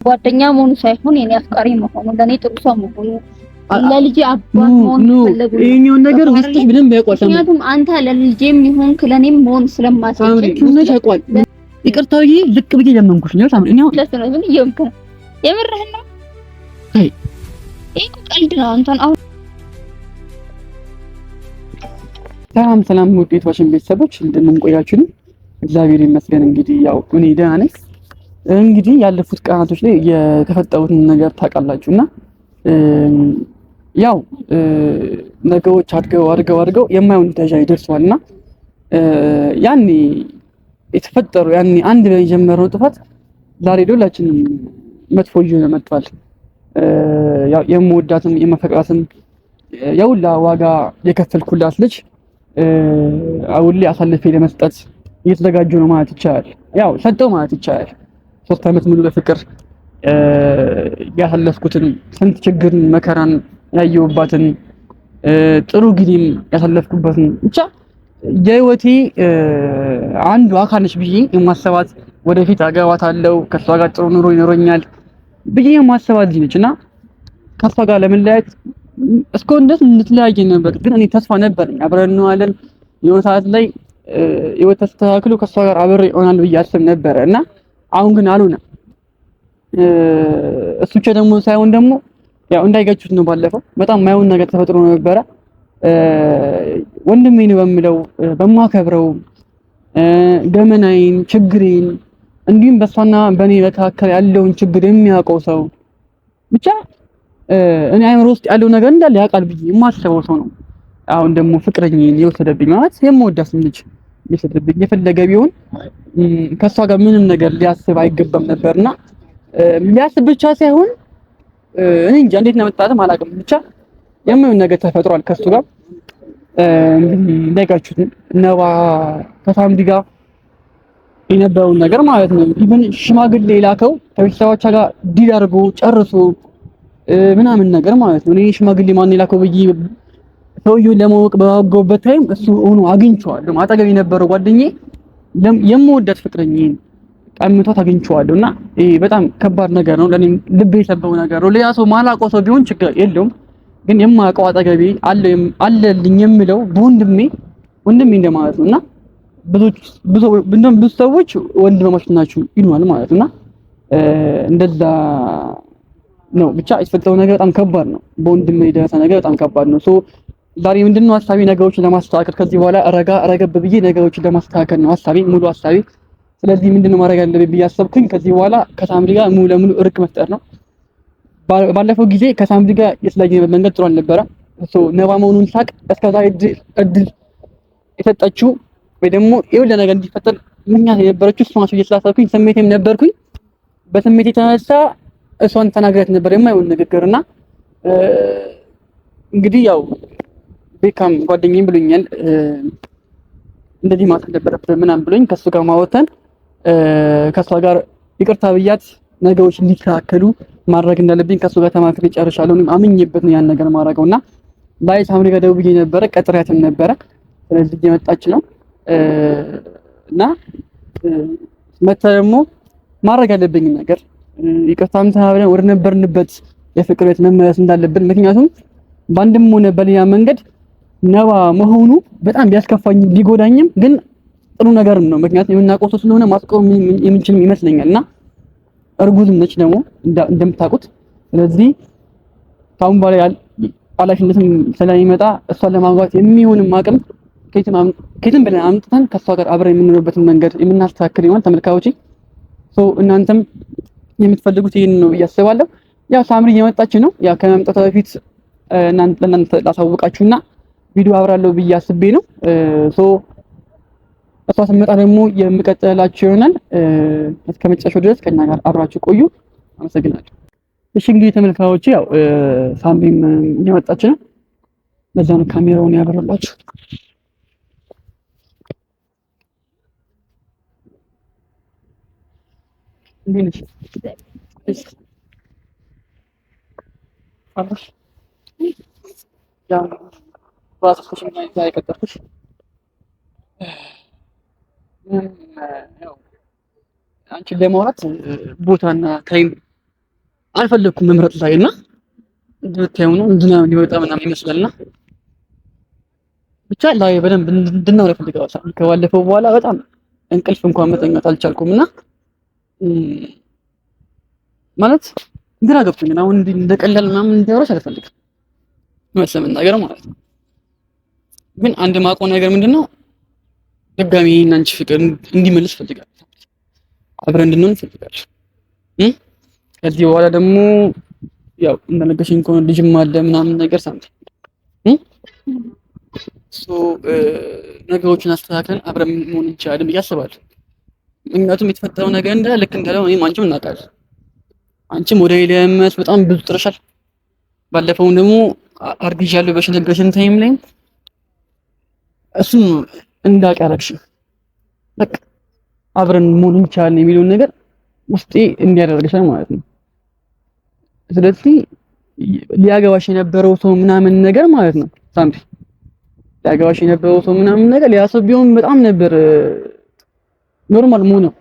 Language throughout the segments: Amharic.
ጓደኛ መሆኑ ሳይሆን የኔ አፍቃሪ መሆኑ ለኔ ጥሩ ሰው መሆኑ ለልጄ አባት መሆን ፈለጉ ይሄኛውን ነገር ውስጥሽ ምንም ያውቃል። ምክንያቱም አንተ ለልጄም ይሁን ለኔም መሆን ስለማትችል ምንም ያውቃል። ይቅርታዬ ልቅ ብዬ ለመንኩሽ ነው ሳምሪ። እኔ ለሰነዘን ይየምከ የምርህን ነው። አይ ይሄ ቀልድ ነው። አንተን አሁን ሰላም ውጤቶችን ቤተሰቦች እንደምን ቆያችሁ? እግዚአብሔር ይመስገን። እንግዲህ ያው እኔ ደህና ነኝ። እንግዲህ ያለፉት ቀናቶች ላይ የተፈጠሩትን ነገር ታውቃላችሁና ያው ነገሮች አድገው የማይሆን ደረጃ ይደርሷልና ያኔ የተፈጠረው ያኔ አንድ ላይ የጀመረው ጥፋት ዛሬ ሁላችንም መጥፎ ይዞ መጥቷል። ያው የምወዳትም የመፈቅራትም የውላ ዋጋ የከፈልኩላት ልጅ አሁን ላይ አሳልፌ ለመስጠት እየተዘጋጁ ነው ማለት ይቻላል። ያው ሰጠው ማለት ይቻላል። 3 ዓመት ሙሉ በፍቅር ያሳለፍኩትን ስንት ችግርን መከራን ያየሁባትን ጥሩ ጊዜም ያሳለፍኩበትን ብቻ የህይወቴ አንዱ አካል ነች ብዬ የማሰባት ወደፊት አገባታለሁ ከሷ ጋር ጥሩ ኑሮ ይኖረኛል ብዬ የማሰባት ልጅ ነች እና ከሷ ጋር ለመለያየት እስካሁን ድረስ እንድትለያየ ነበር። ግን እኔ ተስፋ ነበረኝ አብረን እንሆናለን የሆነ ሰዓት ላይ ህይወት ተስተካክሎ ከሷ ጋር አብሬ እሆናለሁ ብዬ አስብ ነበረ እና አሁን ግን አልሆነም። እሱ ብቻ ደግሞ ሳይሆን ደግሞ ያው እንዳይገጩት ነው። ባለፈው በጣም የማይሆን ነገር ተፈጥሮ ነበረ። ወንድሜ ነው በምለው በማከብረው ገመናዬን ችግሬን እንዲሁም በሷና በኔ መካከል ያለውን ችግር የሚያውቀው ሰው ብቻ እኔ አይምሮ ውስጥ ያለው ነገር እንዳለ ያውቃል ብዬ የማስበው ሰው ነው አሁን ደግሞ ፍቅረኛዬን የወሰደብኝ ማለት የምወዳት ልጅ የወሰደብኝ። የፈለገ ቢሆን ከሷ ጋር ምንም ነገር ሊያስብ አይገባም ነበርና ሊያስብ ብቻ ሳይሆን እኔ እንጃ እንዴት ነው መጣጣም አላውቅም። ብቻ የማይሆን ነገር ተፈጥሯል ከሱ ጋር እንግዲህ እንዳይጋችሁት ነባ ከሳምዲ ጋር የነበረውን ነገር ማለት ነው። ኢቭን ሽማግሌ ላከው ከቤተሰቦቿ ጋር ዲል አድርጎ ጨርሶ ምናምን ነገር ማለት ነው። እኔ ሽማግሌ ማን የላከው ብዬ ሰውዬውን ለማወቅ በጓጓበት ታይም እሱ ሆኖ አግኝቼዋለሁ። አጠገብ የነበረው ጓደኛዬ የምወዳት ፍቅረኛዬን ቀምቷት አግኝቼዋለሁ እና ይሄ በጣም ከባድ ነገር ነው። ለኔ ልብ የሰበው ነገር ነው። ሌላ ሰው ማላውቀው ሰው ቢሆን ችግር የለውም። ግን የማውቀው አጠገቤ አለልኝ የምለው ወንድሜ እንደማለት ነው እና ብዙ ሰዎች ወንድማማች ናችሁ ይሉናል ማለት እና እንደዛ ነው። ብቻ የተፈጠረው ነገር በጣም ከባድ ነው። በወንድሜ የደረሰ ነገር በጣም ከባድ ነው። ዛሬ ምንድነው ሐሳቤ ነገሮችን ለማስተካከል ከዚህ በኋላ ረገብ ብዬ ነገሮችን ለማስተካከል ነው ሐሳቤ፣ ሙሉ ሐሳቤ። ስለዚህ ምንድነው ማድረግ ያለብኝ ብዬ አሰብኩኝ ከዚህ በኋላ ከሳምሪ ጋር ሙሉ ለሙሉ እርቅ መፍጠር ነው። ባለፈው ጊዜ ከሳምሪ ጋር የተለያየ መንገድ ጥሩ አልነበረ። ነባ መሆኑን ሳቅ እስከዛ እድል የሰጠችው ወይ ደግሞ የሁሉ ነገር እንዲፈጠር ምክንያት የነበረችው እሷ ናት ብዬ ስላሰብኩኝ ስሜቴም ነበርኩኝ። በስሜቴ የተነሳ እሷን ተናግራት ነበር የማይሆን ንግግርና እንግዲህ ያው ቤካም ጓደኛዬም ብሎኛል እንደዚህ ማለት ነበረብህ ምናምን ብሎኝ ከሱ ጋር ማወተን ከሷ ጋር ይቅርታ ብያት ነገሮች እንዲስተካከሉ ማድረግ እንዳለብኝ ከሱ ጋር ተማክሬ ጨርሻለሁ። አምኜበት ነው ያን ነገር ማድረገውና ላይ ሳምሪ ጋር ደውዬ ነበረ ቀጥሬያትም ነበረ። ስለዚህ እየመጣች ነው እና መታ ደግሞ ማድረግ ያለብኝ ነገር ይቅርታም ተባብለን ወደ ነበርንበት የፍቅር ቤት መመለስ እንዳለብን፣ ምክንያቱም በአንድም ሆነ በሌላ መንገድ ነባ መሆኑ በጣም ቢያስከፋኝ ቢጎዳኝም ግን ጥሩ ነገር ነው። ምክንያቱም የምናውቀው ሰው ስለሆነ ማስቆም የምንችልም ይመስለኛልና እርጉዝም ነች ደግሞ እንደምታውቁት። ስለዚህ ካሁን በኋላ ኃላፊነትም ስለሚመጣ እሷን ለማግባት የሚሆንም አቅም ከየትም ብለን አምጥተን ከሷ ጋር አብረን የምንኖርበትን መንገድ የምናስተካክል ይሆናል ተመልካዮቼ። እናንተም የምትፈልጉት ይሄን ነው ብዬ አስባለሁ። ያው ሳምሪ እየመጣች ነው። ያው ከመምጣቷ በፊት እናንተ ላሳውቃችሁና ቪዲዮ አብራለሁ ብዬ አስቤ ነው። እሷ ስትመጣ ደግሞ የምቀጥላችሁ ይሆናል። እስከ መጨረሻው ድረስ ከኛ ጋር አብራችሁ ቆዩ። አመሰግናለሁ። እሺ እንግዲህ ተመልካዮቼ ያው ሳምሪም እየመጣች ነው። ለዛ ነው ካሜራውን ያበራላችሁ። እንዴት ነሽ? አብረሽ ያው ባስኩሽ እና ይቀጥልሽ ያው አንቺን ለማውራት ቦታና ታይም አልፈለኩም መምረጥ ላይ እና እንደምታየው ነው ዝናብ ሊወጣ ምናምን ይመስላልና ብቻ ላይ በደንብ እንድናወራ እፈልጋለሁ። ከባለፈው በኋላ በጣም እንቅልፍ እንኳን መተኛት አልቻልኩም እና ማለት ግራ ገብቶኛል። አሁን እንደቀላል ምናምን እንዲያወራሽ አልፈልግም መሰለኝ ማለት ነው። ግን አንድ ማውቀው ነገር ምንድነው ድጋሚ እናንቺ ፍቅር እንዲመልስ ፈልጋለሁ። አብረን እንድንሆን ፈልጋለሁ። ከዚህ በኋላ ደግሞ ያው እንደነገርሽኝ ከሆነ ልጅም አለ ምናምን ነገር ሳምቲንግ ነገሮችን አስተካክለን አብረን መሆን እንችላለን ብዬ አስባለሁ። ምክንያቱም የተፈጠረው ነገር እንዳለ ልክ እንዳለው እኔም አንቺም እናውቃለን። አንቺም ወደ ለመስ በጣም ብዙ ጥረሻል። ባለፈውም ደግሞ አርግዣለሁ በሽ ነገርሽን ታይም ላይ እሱም እንዳቀረብሽ በቃ አብረን መሆን እንችላለን የሚለውን ነገር ውስጤ እንዲያደርግሻል ማለት ነው። ስለዚህ ሊያገባሽ የነበረው ሰው ምናምን ነገር ማለት ነው ሳምሪ ሊያገባሽ የነበረው ሰው ምናምን ነገር ሊያሰብ ቢሆን በጣም ነበር ኖርማል ነው።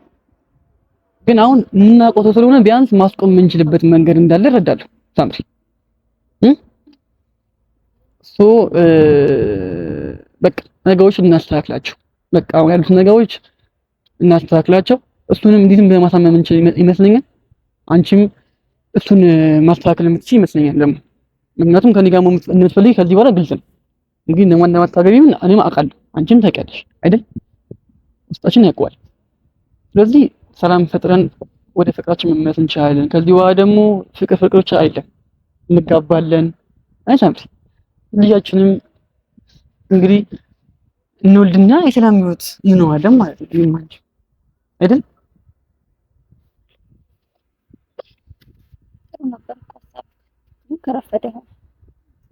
ግን አሁን የምናውቀው ሰው ስለሆነ ቢያንስ ማስቆም የምንችልበት መንገድ እንዳለ እረዳለሁ ሳምሪ በቃ ነገሮች እናስተካክላቸው። በቃ አሁን ያሉት ነገሮች እናስተካክላቸው። እሱንም እንዴትም በማሳመን እንችል ይመስለኛል። አንቺም እሱን ማስተካከል የምትችይ ይመስለኛል ደግሞ ምክንያቱም ከኔ ጋር የምትፈልጊ ከዚህ በኋላ ግልጽ ነው። እንግዲህ ለማን እንደማታገቢው እኔም አውቃለሁ፣ አንቺም ታውቂያለሽ አይደል? ውስጣችን ያውቀዋል። ስለዚህ ሰላም ፈጥረን ወደ ፍቅራችን መመለስ እንችላለን። ከዚህ በኋላ ደግሞ ፍቅር ብቻ አይደለም እንጋባለን። አይሳምሪ ልጃችንም እንግዲህ እንወልድና የሰላም ህይወት እንኖራለን ማለት ነው። ይማንች አይደል?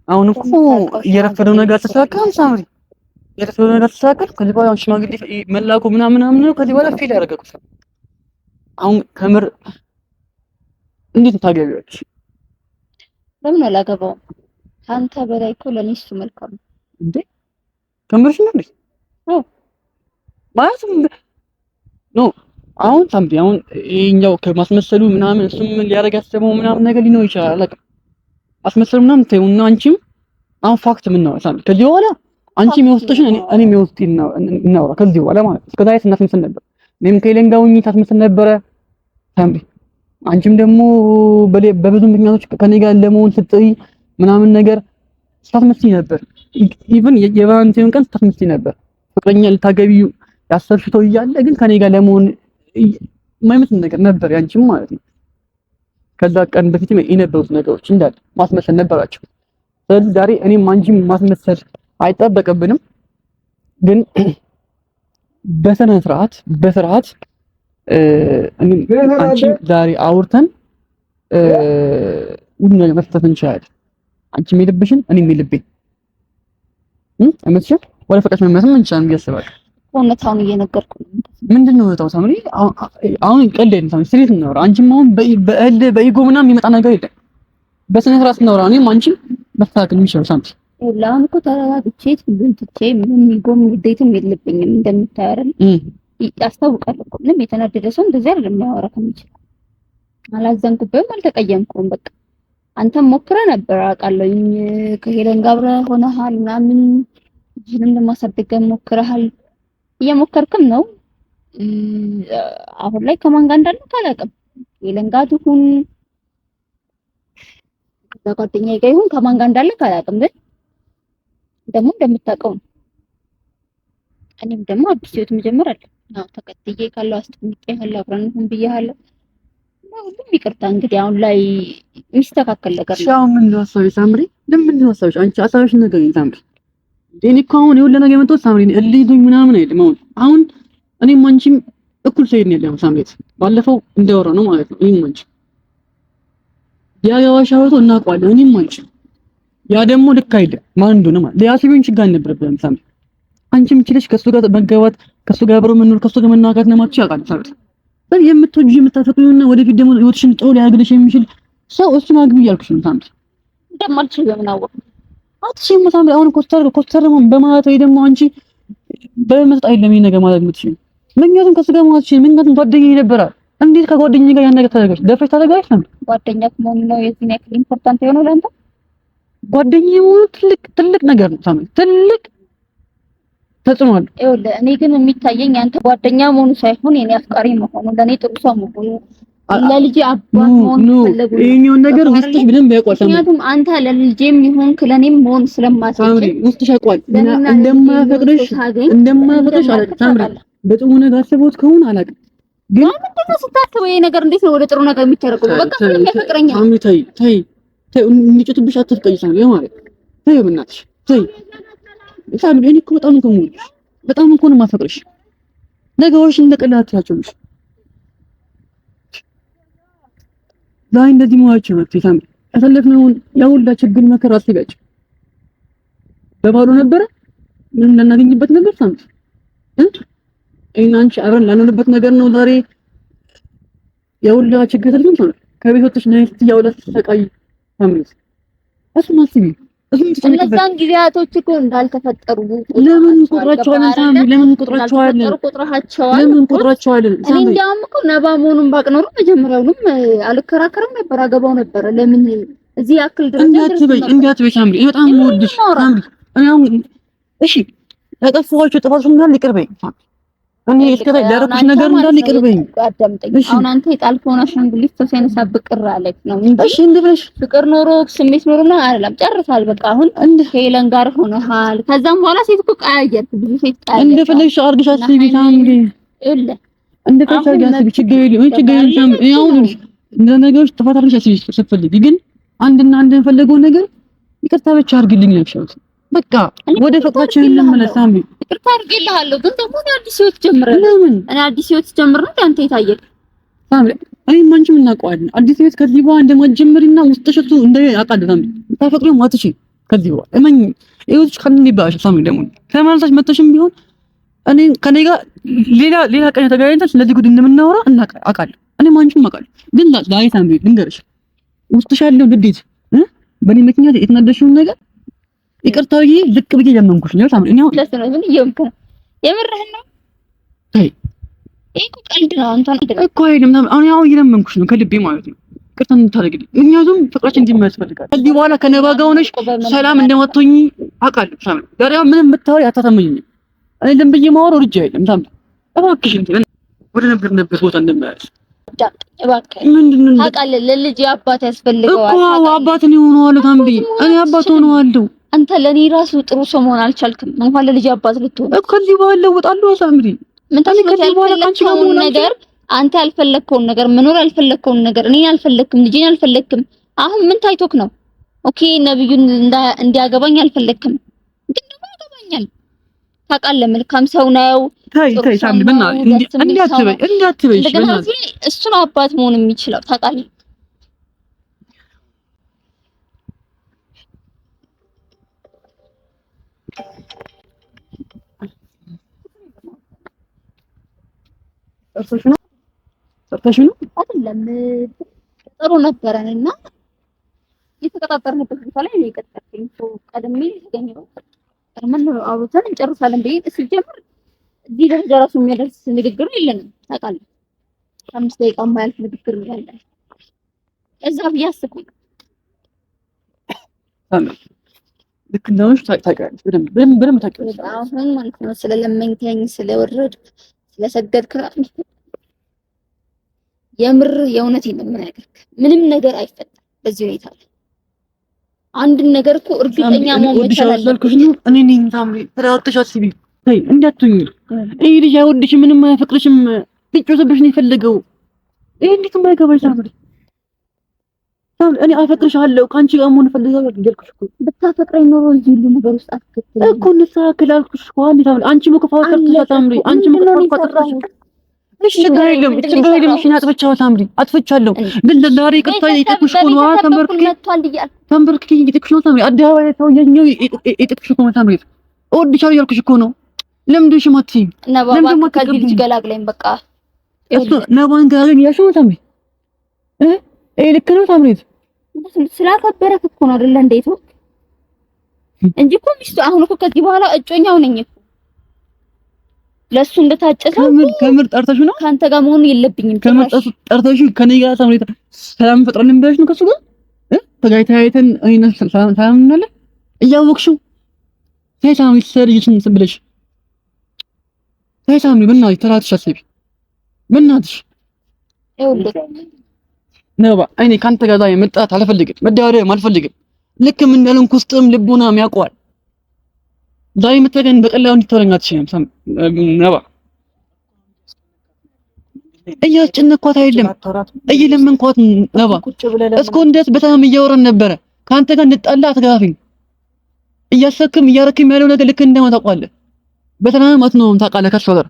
አሁን እኮ የረፈደው ነገር ተሳካም ሳምሪ የረፈደው ነገር ተሳካል። ከዚህ በኋላ ሽማግሌ መላኩ ምናምን ነው። ከዚህ በኋላ ፌል ያደረገው አሁን ከምር እንዴት ታገቢዋለሽ? ለምን አላገባውም? አንተ በላይ እኮ ለኔ እሱ መልካም ነው እንዴ? ከምርሽ ነው እንዴ? ማለት ኖ አሁን ሳምሪ አሁን ይሄኛው ከማስመሰሉ ምናምን እሱም ሊያደርግ ያሰበው ምናምን ነገር ሊኖር ይችላል። አላውቅም አስመሰሉ ምናምን ተይውና አንቺም አሁን ፋክት ምን ነው ሳምሪ ከዚህ በኋላ አንቺ የሚወስጥሽን እኔ የሚወስጥኝ ነው እናውራ ከዚህ በኋላ ማለት ነው። እስከዛሬ ስናስመስል ነበር። እኔም ከሌን ጋር ሆኜ ታስመስል ነበረ ሳምሪ። አንቺም ደግሞ በብዙ ምክንያቶች ከኔ ጋር ለመሆን ስትጥሪ ምናምን ነገር ስታስመስይ ነበር። ኢቭን የቫለንታይን ቀን ስታስመስይ ነበር። ፍቅረኛ ልታገቢው ያሰብሽው ሰው እያለ ግን ከኔ ጋር ለመሆን የማይመስል ነገር ነበር ያንቺም ማለት ነው። ከዛ ቀን በፊትም የነበሩት ነገሮች እንዳለ ማስመሰል ነበራቸው። ስለዚህ ዛሬ እኔም አንቺም ማስመሰል አይጠበቅብንም። ግን በስርዓት አንቺ ዛሬ አውርተን ሁሉ ነገር መፍታት እንችላለን። አንቺ የልብሽን እኔ የልቤን እምትችል ወደ ፍቅር መመለስ እንችላለን ብዬ አስባለሁ። እውነታውን እየነገርኩ ነው። ምንድነው እውነታው ሳምሪ? አሁን ቀልድ ሳምሪ ስሬት ነው። አንቺም አሁን በኢጎ ምናምን የሚመጣ ነገር የለም። በስነ ስርዓት ነው። እኔም አንቺም መስተካከል የሚችለው ሳምሪ አሁን እኮ ተረጋግቼ ሁሉን ትቼ ምንም ኢጎም ግዴታም የለብኝም። እንደምታየው አይደል? ያስታውቃል እኮ ምንም የተናደደ ሰው እንደዚህ አይደለም የሚያወራ ከሚችል አላዘንኩብህም፣ አልተቀየምኩም። በቃ አንተም ሞክረህ ነበር አውቃለሁኝ። ከሄለን ጋር አብረህ ሆነሃል ምናምን ይህንም ለማሳደግ ሞክረሃል፣ እየሞከርክም ነው። አሁን ላይ ከማን ጋር እንዳለ አላውቅም። ሄለን ጋር ትሁን ከጓደኛዬ ጋር ይሁን ከማን ጋር እንዳለ አላውቅም። ግን ደግሞ እንደምታውቀው እኔም ደግሞ አዲስ ህይወት መጀመር አለ። አዎ ተከትዬ ካለው አስጠንቅቄ ካለው አብረን ሁን ብዬሃለሁ። ሁሉም ይቅርታ እንግዲህ አሁን ላይ የሚስተካከል ነገር ነው። ሻው ምን ነው ሀሳብሽ ሳምሪ? ለምን ነው ሀሳብሽ? አንቺ ሀሳብሽ ነገር ነው ሳምሪ። እኔ እኮ አሁን ይኸውልህ ነገር የመጣሁት ሳምሪ እልይቱኝ ምናምን አይደለም። አሁን እኔም አንቺም እኩል ሰይድ ነው ያለው ሳምሪ። ባለፈው እንዳወራ ነው ማለት ነው። እኔም አንቺ ያጋዋሽ አውርቶ እናውቀዋለን። እኔም አንቺ ያ ደግሞ ልክ አይደለም። ማን እንደሆነ ማለት ሊያስቢውን ችግር አልነበረብንም ሳምሪ። አንቺም ችለሽ ከሱ ጋር መገባት ከሱ ጋር አብሮ መኖር ከሱ ጋር መናጋት ነው ማለት ያውቃል ሳምሪ። በል የምትወጂ የምታፈቅሪውና ወደፊት ደግሞ ህይወትሽን ጥሩ ሊያደርግልሽ የሚችል ሰው እሱን አግቢ እያልኩሽ ነው ሳምሪ። እንደማልችል በምን አወቅ? አትሽም ሳምሪ። አሁን ኮስተር በማለት ወይ ደግሞ አንቺ በመስጠት አይደለም ይሄ ነገር ማለት የምትችይው። ምክንያቱም ከሱ ጋር ማለት ምክንያቱም ጓደኛዬ ነበረ እንዴት ከጓደኛዬ ጋር ያን ነገር ታደርጋለች? ደፍረሽ ታደርጋለች ነው? ጓደኛክ መሆኑ ነው የዚህን ያክል ኢምፖርታንት የሆነው ለአንተ? ጓደኛዬ መሆኑ ትልቅ ነገር ነው ሳሚ፣ ትልቅ ተጽዕኖ አለው። ይኸውልህ እኔ ግን የሚታየኝ አንተ ጓደኛ መሆኑ ሳይሆን የኔ አፍቃሪ መሆኑ ለኔ ጥሩ ሰው መሆኑ ለልጄ አባት መሆኑ ፈለጉ ይሄኛውን ነገር ውስጥሽ በደንብ ያውቃል ሳሚ። ምክንያቱም አንተ ለልጄም ይሁን ለኔም መሆን ስለማትችል ውስጥሽ ያውቃል እንደማያፈቅርሽ አላውቅም ሳምሪ። በጥሩ ነገር አስቦት ከሆነ አላውቅም ግን ምንድነው ስታስበው ይሄ ነገር እንዴት ነው ወደ ጥሩ ነገር የሚተረጎመው? በቃ ስለሚያፈቅረኝ ሳሚ ተይ እንዲጭትብሽ አትፍቀጂ ሳሚ ማለት ተይ በእናትሽ ተይ ሳሚ። እኔ እኮ በጣም ነው የምወድሽ፣ በጣም እኮ ነው የማፈቅርሽ። ነገሮች እንደቀላል አትያቸውሽ ላይ እንደዚህ መዋቸው ነው ሳሚ። ያሳለፍነውን ያውላ ችግር መከራ አስቢያጭ በባዶ ነበረ ምን እናገኝበት ነበር ሳሚ አንቺ አብረን ላንሆንበት ነገር ነው ዛሬ ያውላ ችግር ተልኩ ከቤት ወጥተሽ ነይት ያውላ ተሰቃይ ታምሪስ እሱን አስቢ። እሱን ተጨነቅበት። እነዛን ጊዜያቶች እኮ እንዳልተፈጠሩ ለምን ቁጥራቸዋለን ሳሚ? ለምን ቁጥራቸዋለን? ለምን ቁጥራቸዋለን? እኔ እንዲያውም እኮ ነባ መሆኑን ባቅ ኖሮ መጀመሪያውንም አልከራከርም ነበር፣ አገባው ነበር። ለምን እዚህ ያክል ድረስ እንዲያትበይ ሳምሪ፣ በጣም ወድሽ ሳምሪ። እኔ አሁን እሺ ያጠፋኋቸው ጥፋቶች እንዳለ ይቅር በይኝ እኔ እስከታይ ያደረኩሽ ነገር እንዳለ ይቅር በይኝ። አዳምጠኝ። አሁን አንተ የጣልከውን አሻንጉሊት ሰው ሳይነሳብህ ቅር አለኝ ነው እንጂ እሺ እንደብለሽ ፍቅር ኖሮ ስሜት ኖሮ ነው አይደለም። ጨርሳል በቃ። አሁን እንደ ሄለን ጋር ሆነሃል። ከዛም በኋላ ሴት እኮ ቀያየርክ፣ ብዙ ሴት ቀያየርክ። እንደፈለግሽ አድርገሽ አስቢ ሳምሪ፣ እንደፈለግሽ አድርገሽ አስቢ። ችግር የለም ሳምሪ። አሁን ነገሮች ጥፋት አድርገሽ አስቢ ስትፈልጊ፣ ግን አንድና አንድ የፈለገው ነገር ይቅርታ ብቻ አድርግልኝ ያልሻት በቃ ወደ ፍቅራችን እንመለስ ሳምሪ። ይቅርታ አድርጌልሃለሁ፣ ግን ደግሞ አዲስ ህይወት ጀምረን ለምን እኔ አዲስ ህይወት ጀምር ነው አንተ የታየክ ሳምሪ። እኔ ማንቺም እናውቀዋለን አዲስ ህይወት ከዚህ በኋላ እንደማትጀምሪና ውስጥሽ እሱ እንደ አቃደም ሳምሪ ታፈቅሪው ማትሽ ከዚህ በኋላ እመኝ ይኸውልሽ ካልን ይባሽ ሳምሪ። ደግሞ ተመልሰሽ መጥተሽም ቢሆን እኔ ከኔ ጋር ሌላ ቀን ተገናኝተን ስለዚህ ጉድ እንደምናወራ አውቃለሁ። እኔ ማንቺም አውቃለሁ፣ ግን ዛሬ ሳምሪ ልንገርሽ ውስጥሽ ያለው ንዴት በእኔ ምክንያት የተናደሽውን ነገር ይቅርታ ብዬ ልክ ብዬ ለመንኩሽ ነው ሳምሪ። እኔ ምን እየሆንክ ነው? የምርህን ነው? አይ እኮ ቀልድ ነው አንተ እኮ አይደለም። አሁን ያው እየለመንኩሽ ነው ከልቤ ማለት ነው። ይቅርታ እንድታደርግልኝ ምክንያቱም ፍቅራችን እንዲመለስ ፈልጋለሁ። ከዚህ በኋላ ከነባ ጋር ሆነሽ ሰላም እንደማትሆኚ አውቃለሁ ሳምሪ። ዛሬ ምንም ብታወሪ አታታመኝም። እኔ ደም ብዬ ማወራው ልጅ አይደለም ሳምሪ። እባክሽ እንትን ወደ ነበርንበት ቦታ እንመለስ። ምንድነው ታውቃለህ? ለልጅ አባት ያስፈልገዋል እኮ አባት ነው ሆነዋለሁ ሳምሪ። እኔ አባት ሆነዋለሁ። አንተ ለኔ ራሱ ጥሩ ሰው መሆን አልቻልክም። እንኳን ለልጅ አባት ልትሆን እኮ ከዚህ በኋላ እወጣለሁ ሳምሪ። ምን ታልከውን ነገር አንተ ያልፈለግከውን ነገር መኖር ያልፈለግከውን ነገር እኔን አልፈለግክም፣ ልጄን አልፈለግክም። አሁን ምን ታይቶክ ነው? ኦኬ ነብዩን እንዲያገባኝ አልፈለግክም፣ ግን ደግሞ ያገባኛል። ታውቃለህ መልካም ሰው ነው። ታይ ሳምሪ በእናትህ እንዲያትበይ እሱ ነው አባት መሆን የሚችለው ታውቃለህ። ሰርተሽ ነው አይደለም ጥሩ ነበረንና የተቀጣጠርንበት ቦታ ላይ ነው የቀጠርኩኝ። ቀድሜ የተገኘው ቀድመን አውርተን እንጨርሳለን ብዬ ሲጀምር እዚህ ደረጃ ራሱ የሚያደርስ ንግግር የለንም ታውቃለህ። 5 ደቂቃ የማያልፍ ንግግር ነው ያለን። እዛ ብዬ አስብኩኝ። ልክ እንደሆነሽ ታውቂያለሽ፣ በደንብ ታውቂያለሽ። አሁን ማለት ነው ስለለመንከኝ ስለወረድክ ስለሰገድክ የምር የእውነቴን ነው የምነግርህ። ምንም ነገር አይፈጠርም በዚህ ሁኔታ ላይ። አንድን ነገር እኮ እርግጠኛ መሆን መቻል አለብሽ። እኔ ነኝ ሳምሪ። ተረጋግተሽ አስቢ። ተይ እንዳትኝ። ይሄ ልጅ አይወድሽም፣ ምንም አያፈቅርሽም። ሊጮህብሽ ነው የፈለገው። ይሄ እንዴት የማይገባሽ ሳምሪ? እኔ አፈቅርሻለሁ ከአንቺ ጋር መሆን እፈልጋለሁ እያልኩሽ እኮ። ብታፈቅረኝ ኖሮ እዚህ ሁሉ ነገር ውስጥ አትከተልም እኮ። እንስተካከል አልኩሽ እኮ። አንቺ መከፋው ሳምሪ፣ አንቺ መከፋው ሳምሪ። እሺ ችግር የለም። እሺ አጥፍቻለሁ ሳምሪ፣ አጥፍቻለሁ። ግን ዛሬ ይቅርታ የጠየኩሽ እኮ ነው። ተንበርክኬ የጠየኩሽ ነው ሳምሪ። አደባባይ ሰው የኛው የጠየኩሽ እኮ ነው ሳምሪ። እወድሻለሁ እያልኩሽ እኮ ነው። ለምንድን ነው የማትይኝ? ለምንድን ነው ከዚህ ልጅ ገላግለኝ በቃ። እሱ ነባን ገላግለኝ ያልሽው ነው ሳምሪ። ይሄ ልክ ነው ሳምሪ። ስላከበረክ እኮ ነው አይደለ? እንዴት ነው እንጂ እኮ ሚስቱ አሁን እኮ ከዚህ በኋላ እጮኛው ነኝ እኮ ለሱ እንደታጨሰው ከምር ጠርተሽ ነው ካንተ ጋር መሆኑ የለብኝም። ከምር ጠርተሽ ከኔ ጋር ሰላም ፈጥረን ብለሽ ነው ከሱ ጋር ተጋይተን አይነ ሰላም እንላለን እያወቅሽው ሰይጣን ይሰርይሽን ብለሽ ሰይጣን በእናትሽ ተራትሽ አስቢ በእናትሽ ነባ እኔ ካንተ ጋር ዛሬ መጣት አልፈልግም፣ መደባደብ አልፈልግም። ልክ ምን እንዳልኩ ውስጥም ልቡናም ያውቀዋል። ዛሬ መተገን በቀላሉ እንድትወረኝ አትችልም። ነባ እያስጨነኳት አይደለም እየለመንኳት ነባ እስካሁን ድረስ በጣም እያወራን ነበረ። ካንተ ጋር እንጣላ አትጋፊኝ እያሰክም እያረክም ያለው ነገር ልክ እንደማታውቃለህ በተናማት ነው ታውቃለህ ከሷ ጋር